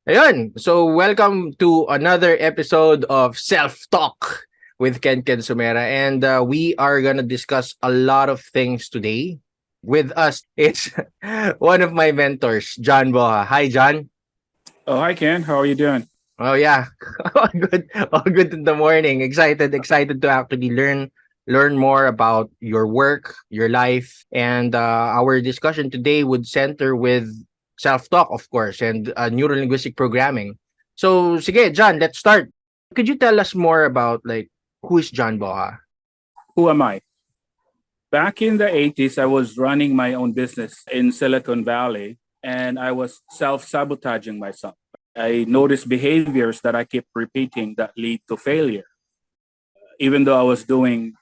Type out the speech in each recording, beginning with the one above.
Ayun, so welcome to another episode of Self-Talk with Ken Somera. And we are going to discuss a lot of things today. With us is one of my mentors, John Boja. Hi, John. Oh, hi Ken. How are you doing? Oh, yeah. All good. All good in the morning. Excited to actually learn more about your work, your life, and our discussion today would center with self-talk, of course, and neuro-linguistic programming. So, sige, John, let's start. Could you tell us more about like who is John Boha? Who am I? Back in the 80s, I was running my own business in Silicon Valley and I was self-sabotaging myself. I noticed behaviors that I keep repeating that lead to failure. Even though I was doing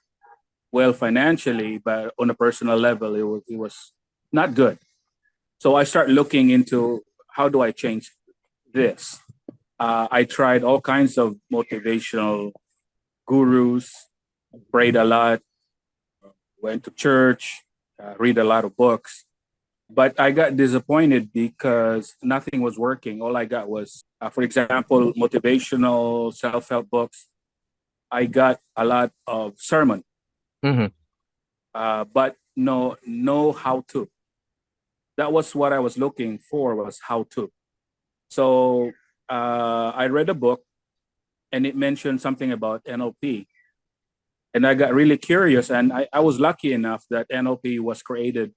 well financially, but on a personal level, it was not good. So I start looking into how do I change this. I tried all kinds of motivational gurus, prayed a lot, went to church, read a lot of books. But I got disappointed because nothing was working. All I got was, for example, motivational self help books. I got a lot of sermon, Mm-hmm. but no how to. That was what I was looking for, was how to. So I read a book and it mentioned something about NLP. And I got really curious, and I was lucky enough that NLP was created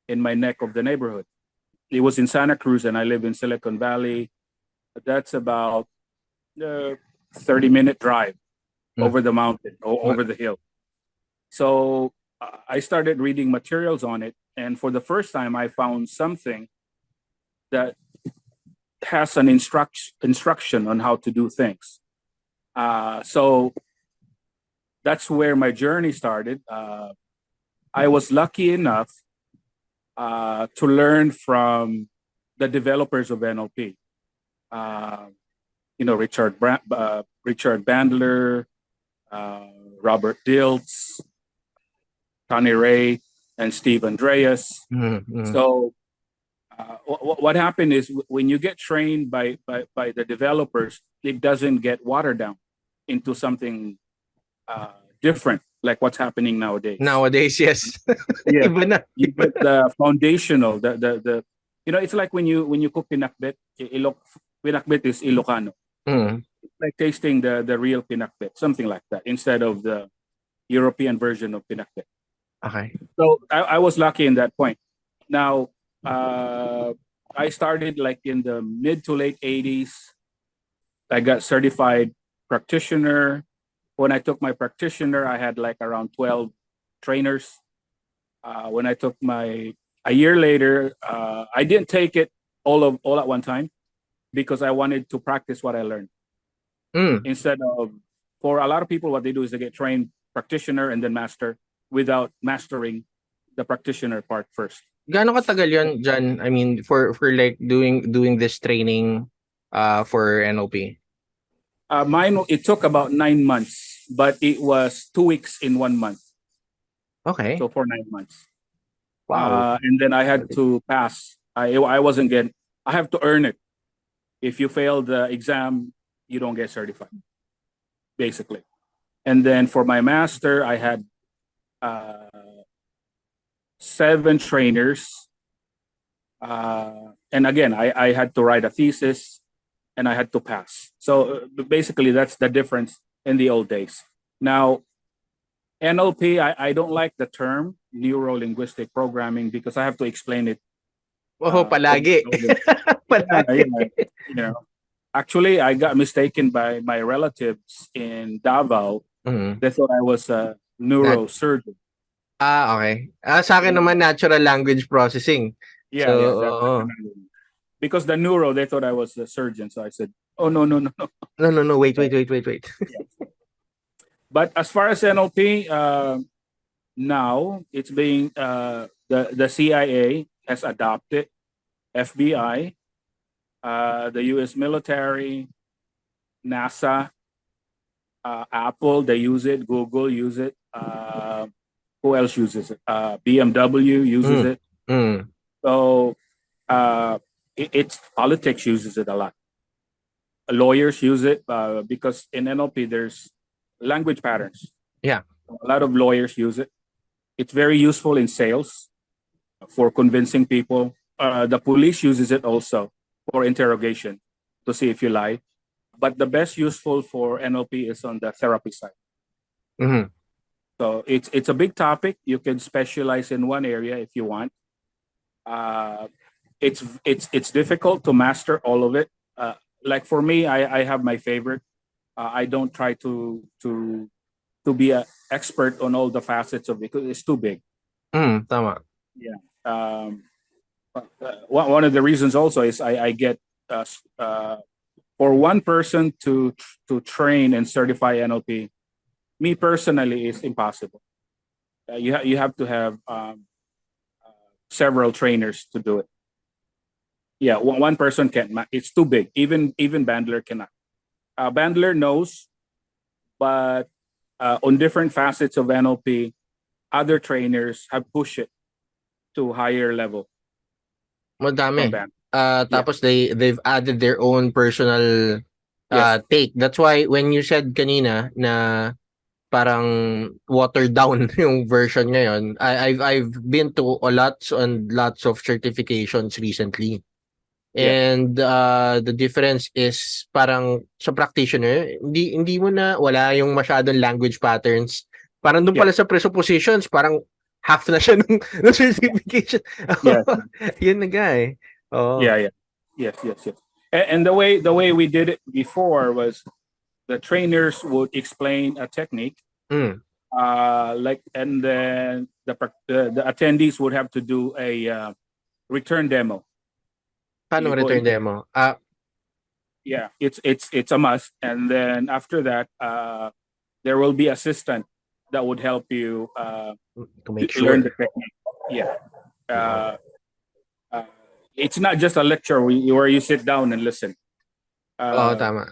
in my neck of the neighborhood. It was in Santa Cruz, and I live in Silicon Valley. That's about a 30-minute drive over the mountain or over the hill. So I started reading materials on it, and for the first time, I found something that has an instruction on how to do things. So that's where my journey started. I was lucky enough to learn from the developers of NLP. Uh, Richard Bandler, uh, Robert Dilts, Tony Ray, and Steve Andreas. Mm-hmm. So what happened is when you get trained by the developers, it doesn't get watered down into something different like what's happening nowadays. Nowadays, yes. Yeah, Iba na. you get the foundational, the it's like when you cook pinakbet, pinakbet is Ilocano. Mm. It's like tasting the real pinakbet, something like that, instead of the European version of pinakbet. Okay. So I was lucky in that point. Now, uh, I started like in the mid to late 80s. I got certified practitioner. When I took my practitioner, I had like around 12 trainers. When I took my a year later, I didn't take it all at one time because I wanted to practice what I learned. Mm. Instead of, for a lot of people, what they do is they get trained practitioner and then master without mastering the practitioner part first. Gaano katagal 'yun, John? I mean, for like doing this training for NOP? Mine, it took about 9 months, but it was 2 weeks in 1 month, Okay. so for 9 months. Wow. And then I had to pass. I wasn't getting. I have to earn it. If you fail the exam, you don't get certified, basically. And then for my master, I had uh, 7 trainers. And again, I had to write a thesis and I had to pass. So basically, that's the difference in the old days. Now, NLP, I don't like the term neuro linguistic programming because I have to explain it Oo, over palagi. and over. Yeah, Palagi. yeah. You know, actually, I got mistaken by my relatives in Davao. Mhm. They thought I was a Nat neurosurgeon. okey. Sa'kin Yeah, naman natural language processing. So, yeah. That's oo. because the neuro, they thought I was a surgeon. So I said, oh, no, no, no, no. No, no, no, wait, So, wait, wait, wait, wait. yeah. But as far as NLP, now it's being, the CIA has adopted, FBI, the US military, NASA, Apple, they use it. Google use it. Who else uses it? BMW uses Hmm, it. hmm. So it's politics uses it a lot. lawyers use it because in NLP there's language patterns. Yeah. A lot of lawyers use it. It's very useful in sales for convincing people. The police uses it also for interrogation to see if you lie. But the best useful for NLP is on the therapy side. Mm-hmm. So it's a big topic. You can specialize in one area if you want. Uh, it's difficult to master all of it. Like for me, I have my favorite. I don't try to be an expert on all the facets of it because it's too big. Tama. Yeah. One of the reasons also is I get for one person to train and certify NLP. Me personally, is impossible. You have to have several trainers to do it. Yeah, one person can't. It's too big. Even Bandler cannot. Bandler knows, but on different facets of NLP, other trainers have pushed it to higher level from Madami. Bandler. Yeah. Tapos they've added their own personal Yes. take. That's why when you said kanina na parang watered down yung version ngayon, I've been to a lots of certifications recently. Yeah. And the difference is parang sa practitioner, hindi mo na wala yung masyadong language patterns. Parang doon Yeah. pala sa presuppositions, parang half na siya ng Yeah. certification. Yes. Yun na nga eh. Oo. Yeah. Yeah. Yes. Yes. Yes. And the way we did it before was the trainers would explain a technique, Mm. like, and then the attendees would have to do a return demo. Paano You go return into demo? Yeah, it's a must. And then after that, there will be assistant that would help you To make learn the sure. technique. Yeah, Wow. uh, it's not just a lecture where you sit down and listen. Oo, Uh, tama.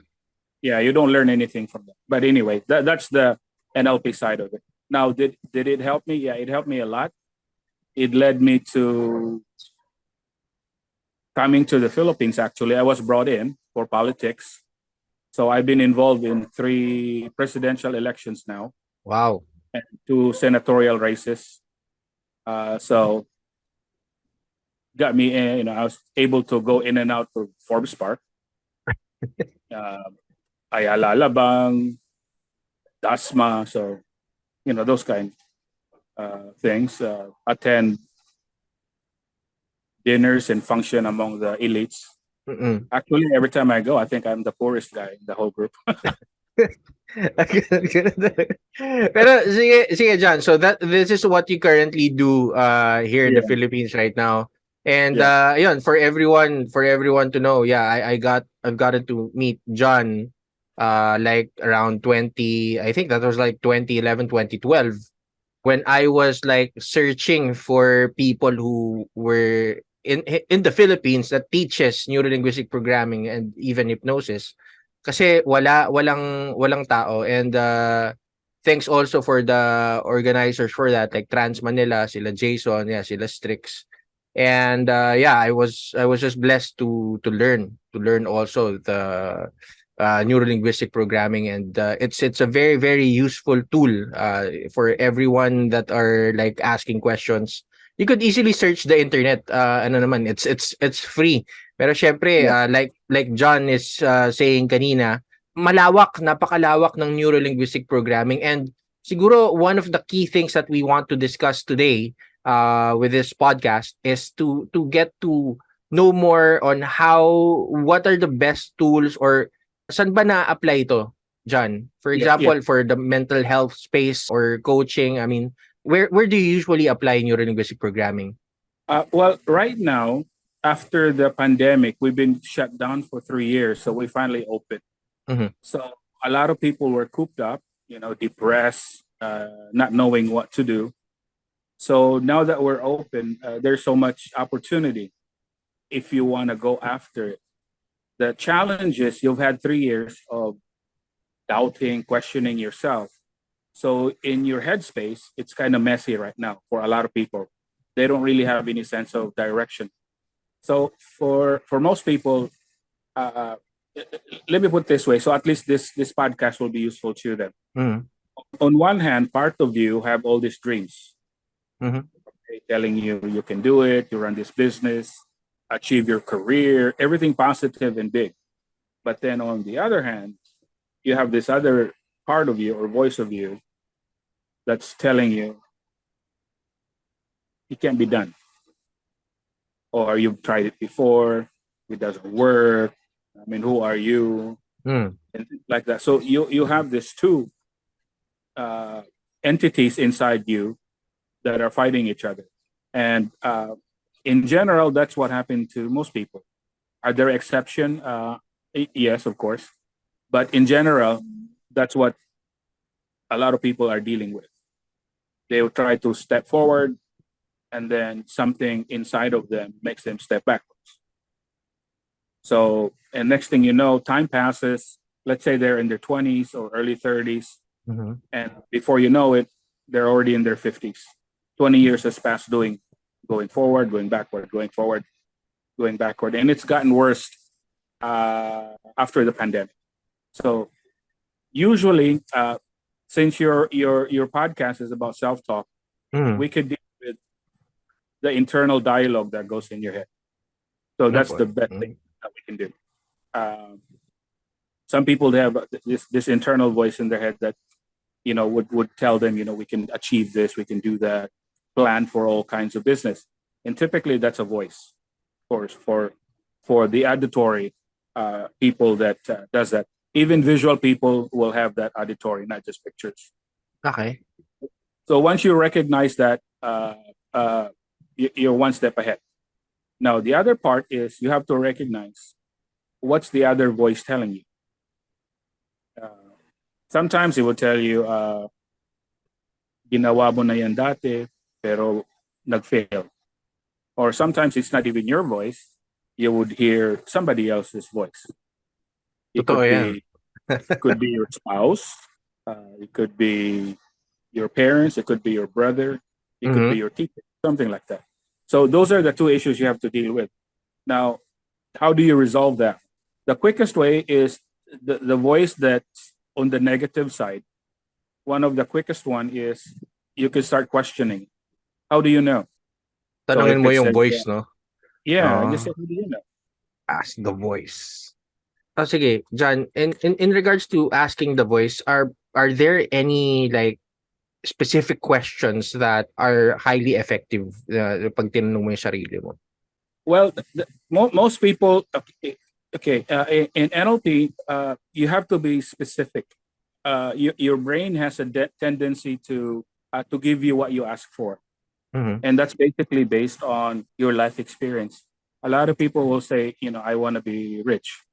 yeah, you don't learn anything from that. But anyway, that's the NLP side of it. Now, did it help me? Yeah, it helped me a lot. It led me to coming to the Philippines. Actually, I was brought in for politics. So I've been involved in 3 presidential elections now Wow. and 2 senatorial races. So got me in, I was able to go in and out of Forbes Park, uh, Ayala Alabang, Dasma. So, those kind things. Attend dinners and function among the elites. Mm. Actually, every time I go, I think I'm the poorest guy in the whole group. Ganun talaga. Pero sige John, so this is what you currently do here in the Yeah, Philippines right now. And yeah, yun, for everyone to know, yeah, I've gotten to meet John like around 20, I think that was like 2011, 2012, when I was like searching for people who were in the Philippines that teaches neuro-linguistic programming and even hypnosis. Kasi walang tao, and thanks also for the organizers for that, like Trans Manila, sila Jason, yeah, sila Strix. And yeah, I was just blessed to learn also the neuro-linguistic programming, and it's a very very useful tool for everyone that are like asking questions. You could easily search the internet, ano naman, it's free. Pero syempre, yeah, like John is saying kanina, napakalawak ng neuro-linguistic programming. And siguro one of the key things that we want to discuss today with this podcast is to get to know more on what are the best tools, or saan ba na-apply ito, John? For yeah, yeah. example, for the mental health space or coaching, I mean, where do you usually apply neuro-linguistic programming? Well, right now, after the pandemic, we've been shut down for 3 years, so we finally opened. Mhm. So a lot of people were cooped up, depressed, not knowing what to do. So now that we're open, there's so much opportunity if you want to go after it. The challenge is you've had 3 years of doubting, questioning yourself. So in your headspace, it's kind of messy right now for a lot of people. They don't really have any sense of direction. So for most people, uh, let me put it this way. So at least this podcast will be useful to them. Mhm. On one hand, part of you have all these dreams, Mhm. okay, telling you you can do it, you run this business, achieve your career, everything positive and big. But then on the other hand, you have this other part of you or voice of you that's telling you it can't be done, or you've tried it before, it doesn't work. I mean, who are you? Mm. And things like that. So you have these two uh, entities inside you that are fighting each other. And in general, that's what happened to most people. Are there exceptions? Yes, of course. But in general, that's what a lot of people are dealing with. They will try to step forward, and then something inside of them makes them step backwards. So, and next thing you know, time passes. Let's say they're in their 20s or early 30s, Mhm. and before you know it, they're already in their 50s. 20 years has passed going forward, going backward, going forward, going backward. And it's gotten worse after the pandemic. So usually, since your podcast is about self-talk, Mhm. we could deal with the internal dialogue that goes in your head. So that's Opo. the best thing Mhm. that we can do. Um, some people they have this internal voice in their head that would tell them, we can achieve this, we can do that, plan for all kinds of business. And typically that's a voice, of course, for the auditory people that does that. Even visual people will have that auditory, not just pictures. Okay. So once you recognize that, you're one step ahead. Now the other part is you have to recognize what's the other voice telling you. uh, Sometimes it will tell you, ginawa mo na yan dati, pero nag-fail. Or sometimes it's not even your voice. You would hear somebody else's voice. It Totoo could 'yan. be could be your spouse. It could be your parents. It could be your brother. It could be Mhm. your teacher. Something like that. So those are the two issues you have to deal with. Now, how do you resolve that? The quickest way is the voice that's on the negative side. One of the quickest one is you can start questioning. How do you know? So Tanungin if mo it yung says, voice 'no? yeah, just Oo, say, how do you know? ask the voice. Oh, sige, John, in regards to asking the voice, are there any, like, specific questions that are highly effective, 'pag tinanong mo yung sarili mo? Well, most people, okay, in NLP, you have to be specific. Your brain has a tendency to give you what you ask for, Mhm. and that's basically based on your life experience. A lot of people will say, I want to be rich,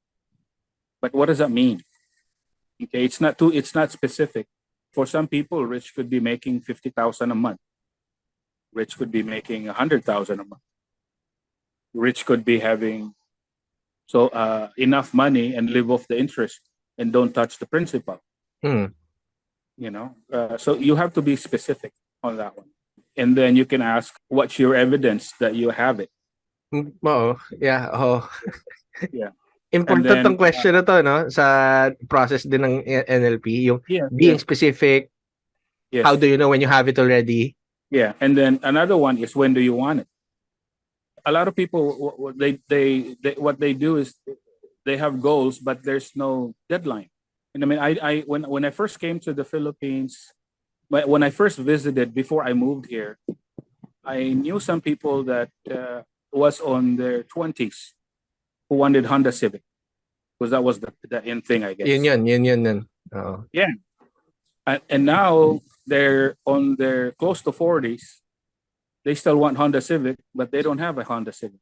but what does that mean? Okay, it's not specific. For some people, rich could be making 50,000 a month. Rich could be making 100,000 a month. Rich could be having enough money and live off the interest and don't touch the principal. Hmm. So you have to be specific on that one, and then you can ask, what's your evidence that you have it? Oo, yeah, oo. Yeah. And Important 'tong then question na 'to 'no, sa process din ng NLP, yung yeah, being yeah, specific, how yes, do you know when you have it already? yeah. And then another one is, when do you want it? A lot of people, what they do is they have goals, but there's no deadline. And I mean, when I first came to the Philippines, when I first visited before I moved here, I knew some people that was on their 20s who wanted Honda Civic, because that was the in thing, I Yun guess. yun, yun yun yun. Oo. Yeah, and now they're on their close to 40s. They still want Honda Civic, but they don't have a Honda Civic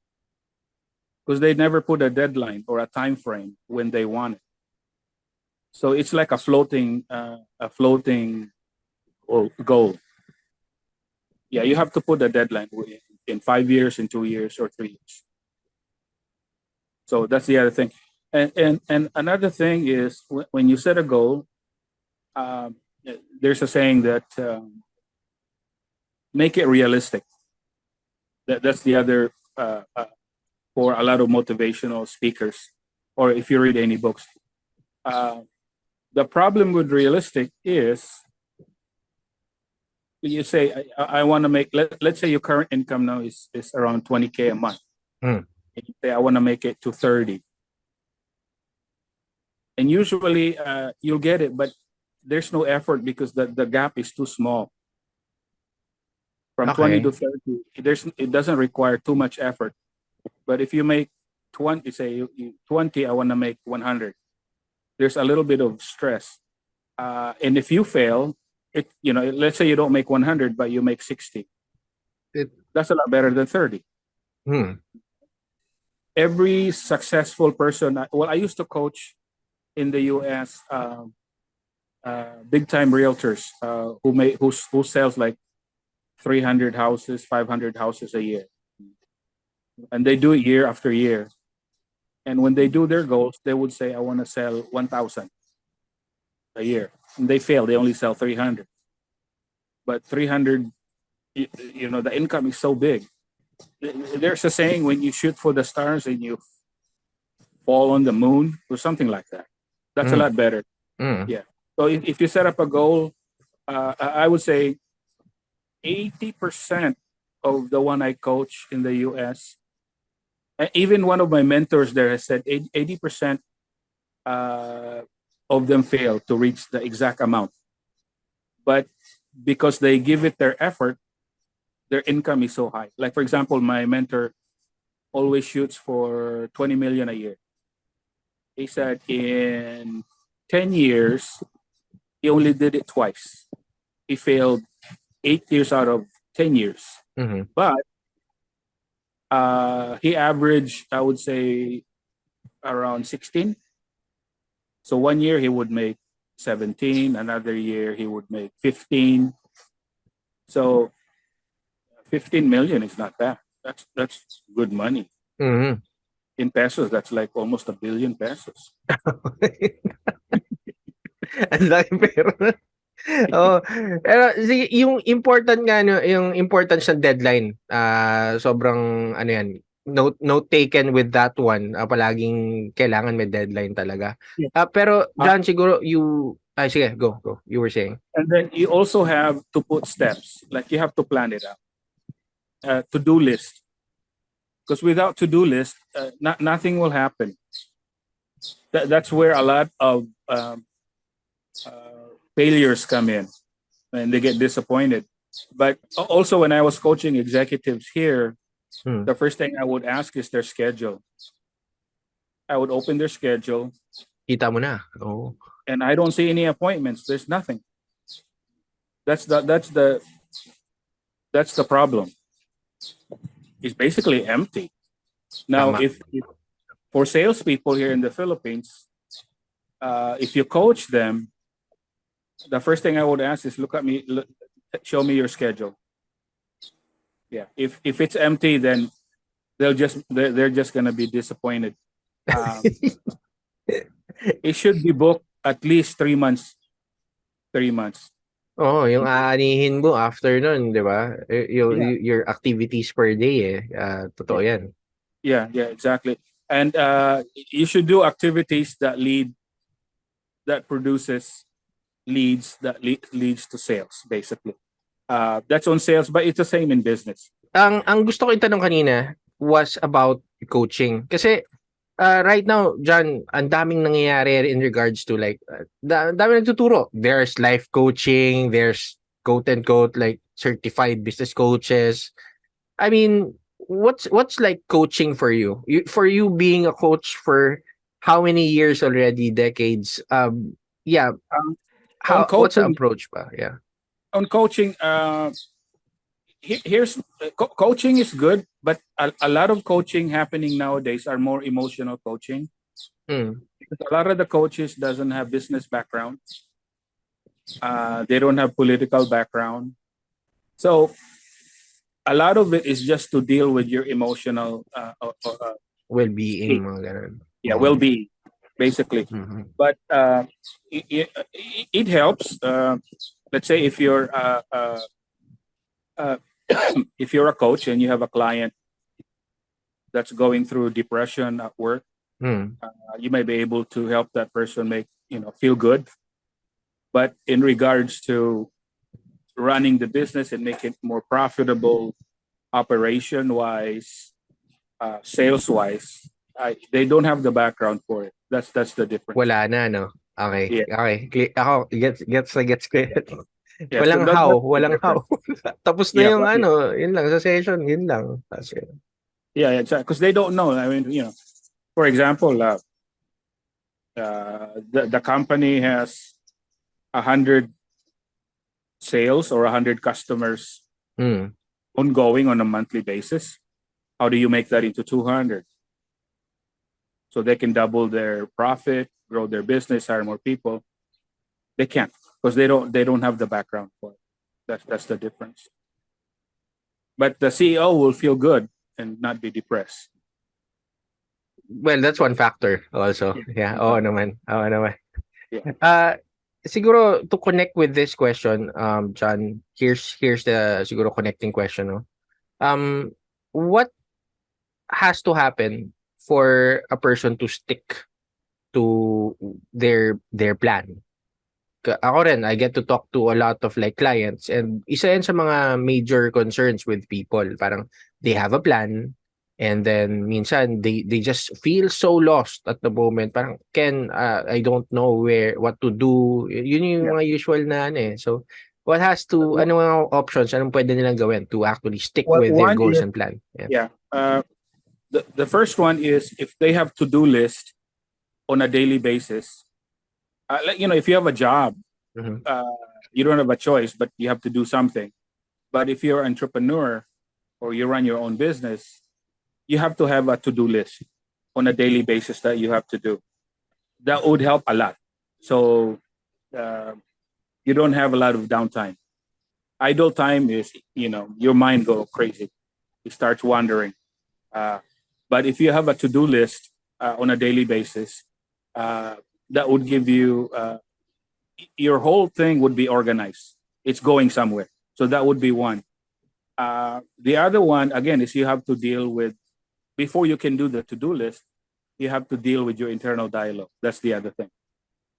because they never put a deadline or a time frame when they want it. So it's like a floating goal. Yeah, you have to put a deadline in 5 years, in 2 years, or 3 years. So that's the other thing. And another thing is, when you set a goal, um, there's a saying that, make it realistic. That's the other, for a lot of motivational speakers, or if you read any books. Uh, the problem with realistic is you say, I want to make, let's say your current income now is around 20K a month. Mm. And you say, I want to make it to 30. And usually you'll get it, but there's no effort because the gap is too small. From 20 to Okay. 30, it doesn't require too much effort. But if you make 20, say 20, I want to make 100. There's a little bit of stress. And if you fail, let's say you don't make 100, but you make 60. It, That's a lot better than 30. hmm. Every successful person, well, I used to coach in the US, big time realtors who sells like 300 houses, 500 houses a year. And they do it year after year. And when they do their goals, they would say, I want to sell 1,000 a year. And they fail, they only sell 300. But 300, the income is so big. There's a saying, when you shoot for the stars and you fall on the moon or something like that. That's a Mm. lot better. Mm. Yeah. So if you set up a goal, I would say 80% of the one I coach in the US, even one of my mentors there has said 80% of them fail to reach the exact amount. But because they give it their effort, their income is so high. Like, for example, my mentor always shoots for 20 million a year. He said in 10 years, he only did it twice. He failed 8 years out of 10 years. Mm-hmm. But he averaged, I would say, around 16. So one year he would make 17, another year he would make 15. So 15 million is not bad. That's good money. Mm-hmm. In pesos, that's like almost a billion pesos. Ang laki pera. Oo. Pero sige, yung important nga no, yung importance ng deadline, sobrang ano yan, note taken with that one. Palaging kailangan may deadline talaga. Yeah. Pero Uh, John, siguro sige, go. You were saying. and then you also have to put steps. Like you have to plan it out. To-do list. Because without to-do list, nothing will happen. That's where a lot of failures come in, and they get disappointed. But also, when I was coaching executives here, the first thing I would ask is their schedule. I would open their schedule, Kita mo na. Oo. and I don't see any appointments. There's nothing. That's the problem. It's basically empty. Now, Tama. if for salespeople here in the Philippines, if you coach them, the first thing I would ask is look at me, show me your schedule. Yeah, if it's empty, then they're just gonna be disappointed. Um, it should be booked at least 3 months. 3 months. Oo, yung aanihin mo after nun, 'di ba? Yeah, Your activities per day totoo yeah, 'yan. yeah, exactly. And you should do activities that produces leads leads to sales, basically. That's on sales, but it's the same in business. Ang gusto ko itanong kanina was about coaching. Kasi right now, John, ang daming nangyayari in regards to like, dami nagtuturo. There's life coaching, there's quote and quote like certified business coaches. I mean, what's like coaching for you? For you being a coach for how many years already? Decades. Yeah. Um, on What's the coaching, approach ba? Yeah. on coaching, here's coaching is good, but a lot of coaching happening nowadays are more emotional coaching. Mm. Because a lot of the coaches doesn't have business background. They don't have political background. So a lot of it is just to deal with your emotional Well-being, state. mga ganun. Yeah, well-being, basically. Mhm. But it helps. Let's say if you're a coach and you have a client that's going through depression at work, Mm. You may be able to help that person make feel good, but in regards to running the business and make it more profitable, operation wise, sales wise, they don't have the background for it. That's the difference. Wala na, no? Okay, Yeah, okay. Ako, gets ko yun. yeah. So Walang how, that's the walang how. difference. Tapos na Yeah, yung yeah, ano, yun lang, sa session, yun lang. Tapos yun. yeah. Because they don't know. I mean, for example, the company has 100 sales or 100 customers Mm. ongoing on a monthly basis. How do you make that into 200? So they can double their profit, grow their business, hire more people. They can't because they don't have the background for it. That's the difference. But the CEO will feel good and not be depressed. Well, that's one factor also. Yeah. Yeah, In oo fact, naman. Oo naman. yeah. Uh, siguro to connect with this question, John, here's the siguro connecting question, no? Um, what has to happen for a person to stick to their plan? Ako rin, I get to talk to a lot of like clients, and isa yan sa mga major concerns with people. Parang they have a plan, and then minsan they just feel so lost at the moment. Parang, Ken, I don't know what to do. Yun Yeah. yung mga usual na ano eh. So what has to, Well, ano mga options, anong pwede nilang gawin to actually stick with their one goals is, and plan? Yeah. yeah. The first one is if they have to-do list on a daily basis. If you have a job, Mhm. uh, you don't have a choice, but you have to do something. But if you're an entrepreneur or you run your own business, you have to have a to-do list on a daily basis that you have to do. That would help a lot. So uh, you don't have a lot of downtime. Idle time is, your mind go crazy. It starts wandering. Uh, but if you have a to-do list on a daily basis, uh, that would give you your whole thing would be organized. It's going somewhere. So that would be one. The other one again is you have to deal with before you can do the to-do list. You have to deal with your internal dialogue. That's the other thing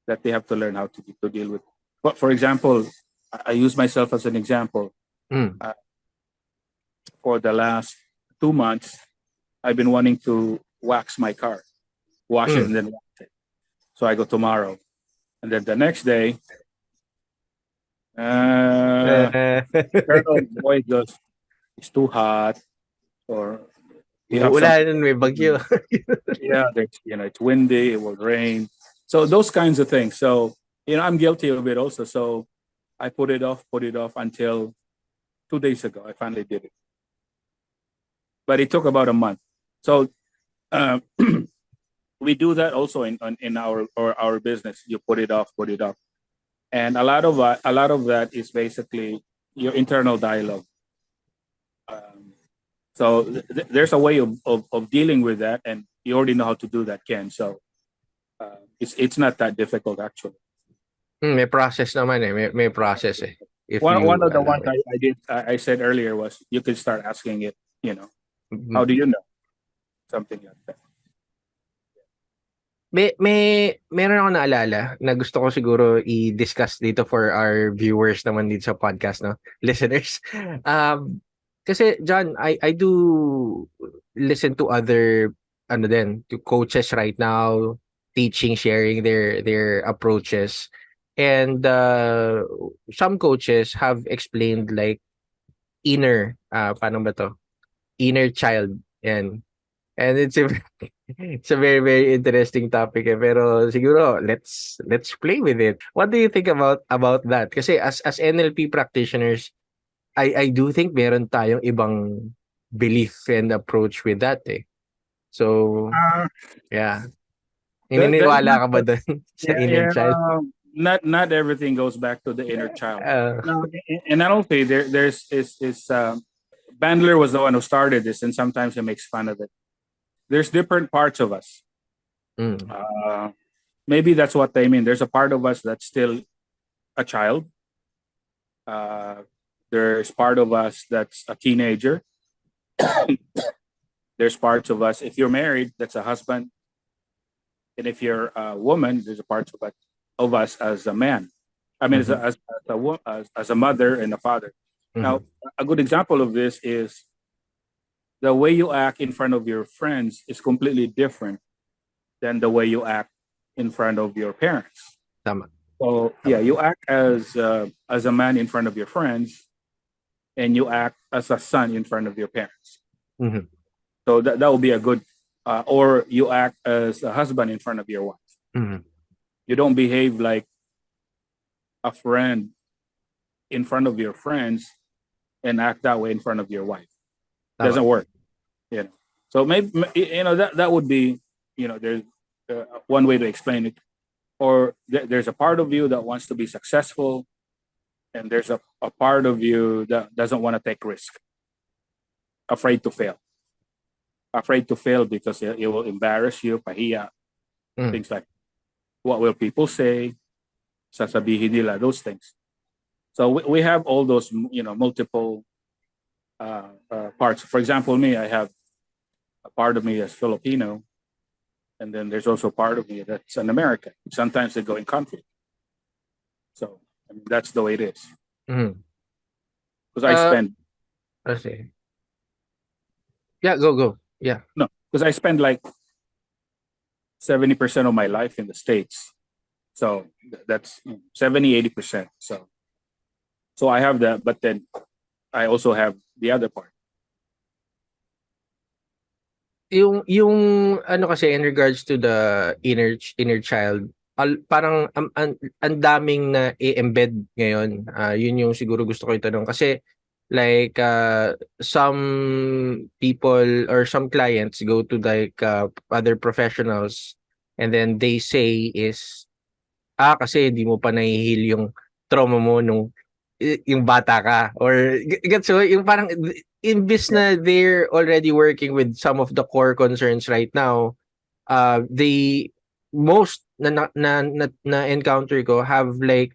that they have to learn how to deal with. But for example, I use myself as an example. Mm. Uh, for the last 2 months, I've been wanting to wax my car, wash it, Mm. and then wax it. So I go tomorrow, and then the next day, Eh, internal voice goes, "It's too hot," or "You have something." uulan, may bagyo. Yeah, it's windy, it will rain. So those kinds of things. So I'm guilty of it also. So I put it off until 2 days ago. I finally did it, but it took about a month. So uh, we do that also in our business. You put it off, and a lot of that is basically your internal dialogue. Um, so there's a way of dealing with that, and you already know how to do that, Ken. So it's not that difficult actually. May process naman eh, may process eh. If One you of the allow ones it. I said earlier was you can start asking it. How Mhm. do you know something like that? Meron akong naalala na gusto ko siguro i-discuss dito for our viewers naman dito sa podcast, no? Listeners. Kasi John, I do listen to other to coaches right now teaching, sharing their approaches. And some coaches have explained like paano ba to? Inner child. And it's a very, very interesting topic eh. Pero siguro, let's play with it. What do you think about that? Kasi as NLP practitioners, I do think meron tayong ibang belief and approach with that eh. So, Uh, yeah. there's Naniniwala not ka ba dun sa yeah, inner yeah. child? Not everything goes back to the inner child. Uh, No, and I don't think there's is Bandler was the one who started this, and sometimes he makes fun of it. There's different parts of us. mm, Uh, Maybe that's what they mean. There's a part of us that's still a child. Uh, there's part of us that's a teenager. There's parts of us, if you're married, that's a husband. And if you're a woman, there's a part of us as a man. I mean, Mhm. as a mother and a father. Now, Mhm. a good example of this is the way you act in front of your friends is completely different than the way you act in front of your parents. Tama, So yeah, tama. you act as a man in front of your friends, and you act as a son in front of your parents. Mhm. So that would be a good, or you act as a husband in front of your wife. Mhm. You don't behave like a friend in front of your friends and act that way in front of your wife. Tama. Doesn't work, you know. So maybe that would be, there's one way to explain it. Or there's a part of you that wants to be successful, and there's a part of you that doesn't want to take risk, afraid to fail, because it will embarrass you, pahiya, Mm. things like what will people say, sasabihin nila, those things. So we have all those, multiple parts. For example, me, I have a part of me that's Filipino, and then there's also part of me that's an American. Sometimes they go in conflict. So I mean, that's the way it is. Mhm. Because I Uh, spend I see. Yeah, go, go. Yeah. no, because I spend like 70% of my life in the States. So that's 70-80%. So I have that, but then I also have the other part. Yung ano kasi in regards to the inner child, parang ang daming na i-embed ngayon. Yun yung siguro gusto ko itanong kasi like some people or some clients go to like other professionals and then they say is kasi hindi mo pa nahi-heal yung trauma mo nung yung bata ka or gets mo yung parang imbis Yeah. na they're already working with some of the core concerns right now, they most na encounter ko have like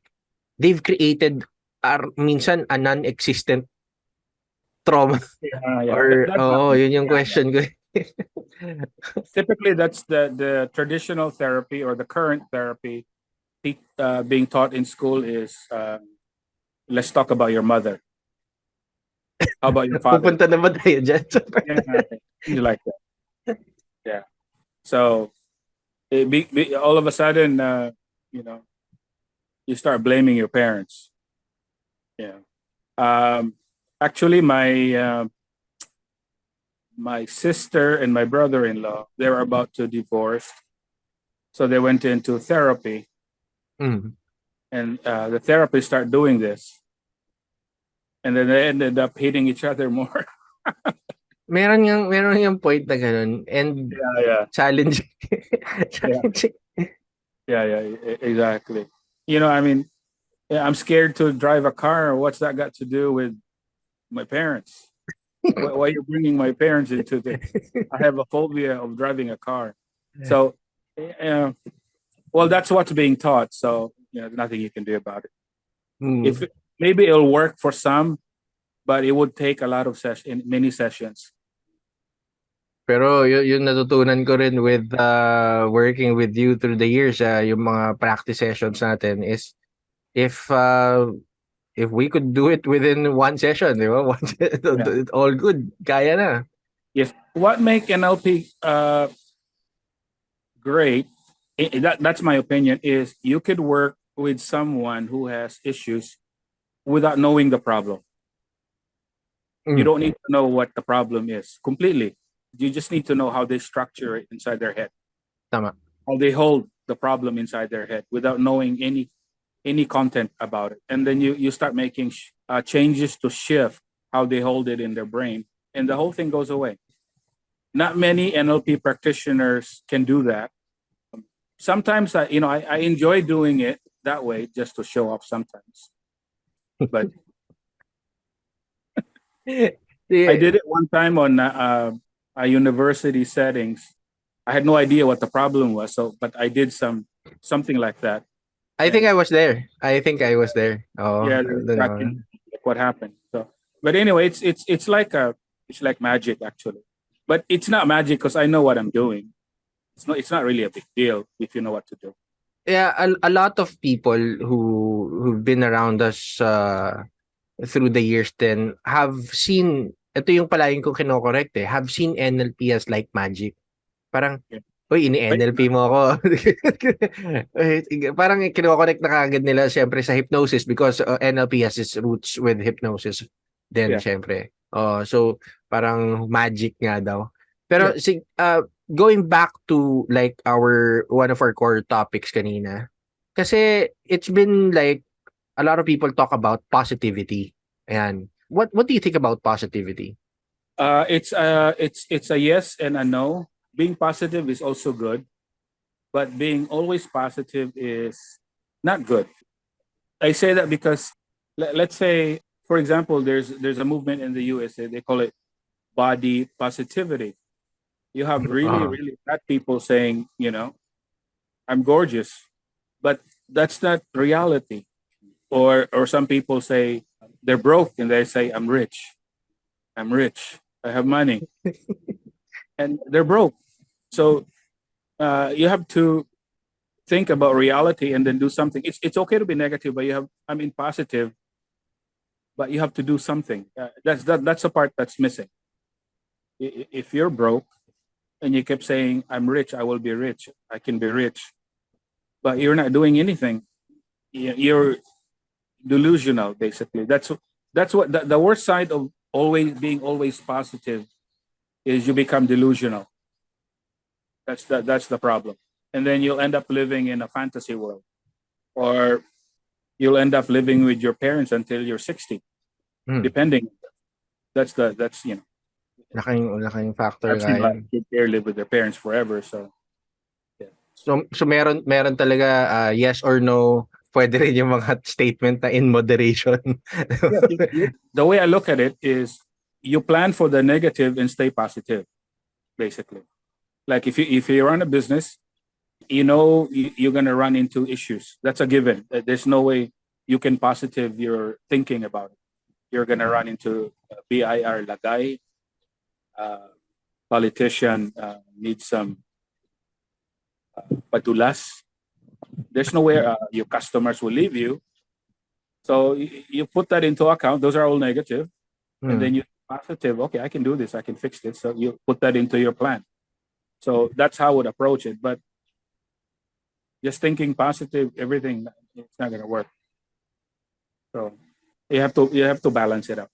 they've created minsan a non-existent trauma Yeah, yeah. or That oh happens. yun yung Yeah, yeah. question ko. Typically, that's the traditional therapy or the current therapy being taught in school is let's talk about your mother. How about your father? Pupunta na ba tayo dyan? Yeah, things like that. Yeah. So all of a sudden, you know, you start blaming your parents. Yeah. Um, Actually, my sister and my brother-in-law, they were about to divorce, so they went into therapy, Mm. and the therapist started doing this, and then they ended up hating each other more. Meron ngang point na gano'n and Yeah, yeah, challenging. yeah, Challenging. yeah, exactly. I mean, yeah, I'm scared to drive a car. What's that got to do with my parents? Why are you bringing my parents into this? I have a phobia of driving a car. So, uh, well, that's what's being taught. So, nothing you can do about it. If Hmm. maybe it'll work for some, but it would take a lot of many sessions. Pero yung natutunan ko rin with working with you through the years, yung mga practice sessions natin is if if we could do it within one session, di ba? Yeah. All good. Kaya na. If what make NLP great, that's my opinion, is you could work with someone who has issues without knowing the problem. You Mm, don't need to know what the problem is completely. You just need to know how they structure it inside their head, tama. how they hold the problem inside their head without knowing any content about it. And then you start making changes to shift how they hold it in their brain, and the whole thing goes away. Not many NLP practitioners can do that. Sometimes I enjoy doing it that way just to show off sometimes. But I Yeah, did it one time on a university settings. I had no idea what the problem was, but I did something like that, I think and I was there. I think I was there. Oo, yeah, dun ako. tracking like what happened. So, but anyway, it's like magic actually, but it's not magic because I know what I'm doing. It's not really a big deal if you know what to do. Yeah, a lot of people who've been around us through the years then have seen, ito yung palaging ko kino-correct have seen NLP as like magic. Parang, Yeah. uy, But it's ini-NLP not. mo ako. Parang kino-connect na kaagad nila siyempre sa hypnosis because NLP has its roots with hypnosis din Yeah. siyempre. So parang magic nga daw. Pero Yeah. going back to like one of our core topics kanina, kasi it's been like a lot of people talk about positivity. Ayan. What do you think about positivity? It's a yes and a no. Being positive is also good, but being always positive is not good. I say that because let's say, for example, there's a movement in the USA. They call it body positivity. You have really Uh, really fat people saying, I'm gorgeous, but that's not reality. Or some people say they're broke and they say I'm rich. I'm rich. I have money, and they're broke. So you have to think about reality and then do something. It's okay to be negative, but positive, but you have to do something. That's the part that's missing. If you're broke and you kept saying I'm rich, I will be rich, I can be rich, but you're not doing anything, you're delusional. Basically, that's what the worst side of always positive is. You become delusional. That's the problem, and then you'll end up living in a fantasy world, or you'll end up living with your parents until you're 60, hmm, depending. That's laking factor I've nga seen a lot yan. of kids there live with their parents forever. So yeah, So meron talaga yes or no, pwede rin yung mga statement na in moderation. yeah. The way I look at it is you plan for the negative and stay positive. Basically, like if you run a business, you're gonna run into issues. That's a given. There's no way you can positive your thinking about it. You're gonna run into BIR lagay. Uh, Politician needs some padulas. There's nowhere your customers will leave you. So you put that into account. Those are all negative, and then Hmm. you positive. Okay, I can do this. I can fix this. So you put that into your plan. So that's how I would approach it. But just thinking positive, everything, it's not gonna work. So you have to balance it out.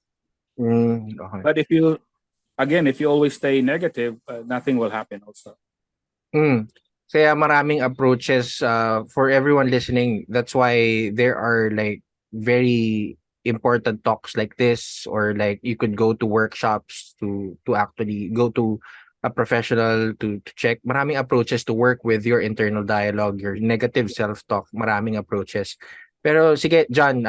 Okay. But if you always stay negative, nothing will happen. Also, Hmm. Kaya maraming approaches for everyone listening. That's why there are like very important talks like this, or like you could go to workshops to actually go to a professional to check. Maraming approaches to work with your internal dialogue, your negative self-talk. Maraming approaches. Pero sige, John,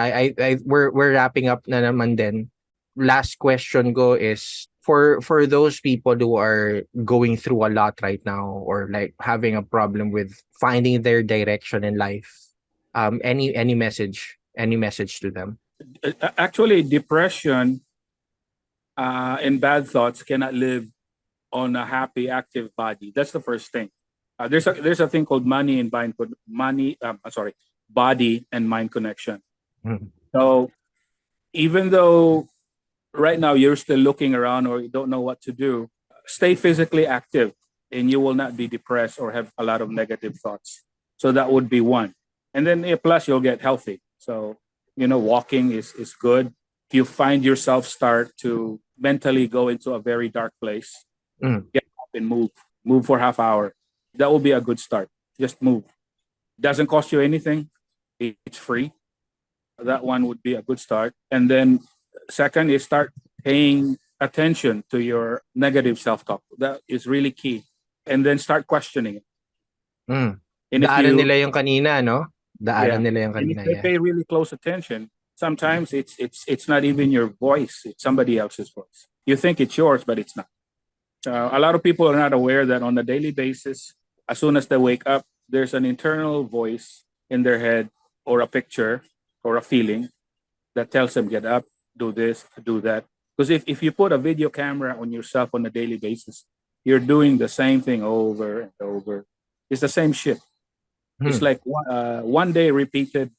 we're wrapping up na naman din. Last question go is for those people who are going through a lot right now, or like having a problem with finding their direction in life, any message to them. actually, depression and bad thoughts cannot live on a happy, active body. That's the first thing. There's a thing called body and mind connection. Mhm. So even though right now you're still looking around or you don't know what to do, stay physically active, and you will not be depressed or have a lot of negative thoughts. So that would be one. And then plus you'll get healthy. So walking is good. If you find yourself start to mentally go into a very dark place, Mm. get up and move for half hour. That will be a good start. Just move. Doesn't cost you anything. It's free. That one would be a good start. And then second is start paying attention to your negative self-talk. That is really key. And then start questioning it. Mm. And if Daanan you nila yung kanina, no? Daanan yeah, nila yung and if kanina, they yeah. pay really close attention, sometimes it's not even your voice, it's somebody else's voice. You think it's yours, but it's not. A lot of people are not aware that on a daily basis, as soon as they wake up, there's an internal voice in their head, or a picture, or a feeling that tells them, get up, do this, do that. Because if you put a video camera on yourself on a daily basis, you're doing the same thing over and over. It's the same shit. It's Hmm. like one day repeated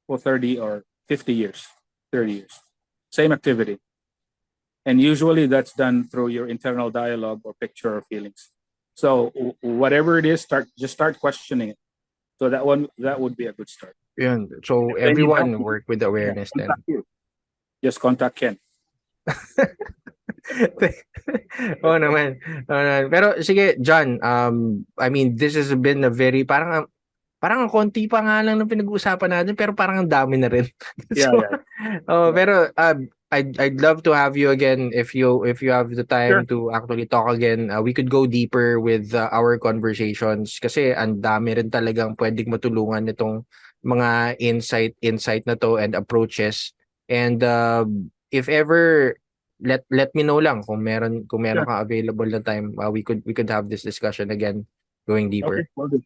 for 30 or 50 years, 30 years. Same activity. And usually that's done through your internal dialogue or picture or feelings. So whatever it is, start questioning it. So that would be a good start. Yun. So If they need help, everyone work with yeah, awareness contact then. you. Just contact Ken. Oo naman, oo naman. Pero sige John, I mean this has been a very parang ang konti pa nga lang ng pinag-uusapan natin pero parang ang dami na rin. Yeah, So, yeah, oh, yeah. pero I'd love to have you again if you have the time Sure. to actually talk again. We could go deeper with our conversations kasi ang dami rin talagang pwedeng matulungan nitong mga insight na to and approaches. And if ever let me know lang kung meron Sure. kang available na time, we could have this discussion again going Okay, deeper. will do.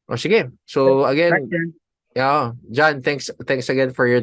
O sige. Okay. So Thanks, again, Ken. yeah, John, thanks again for your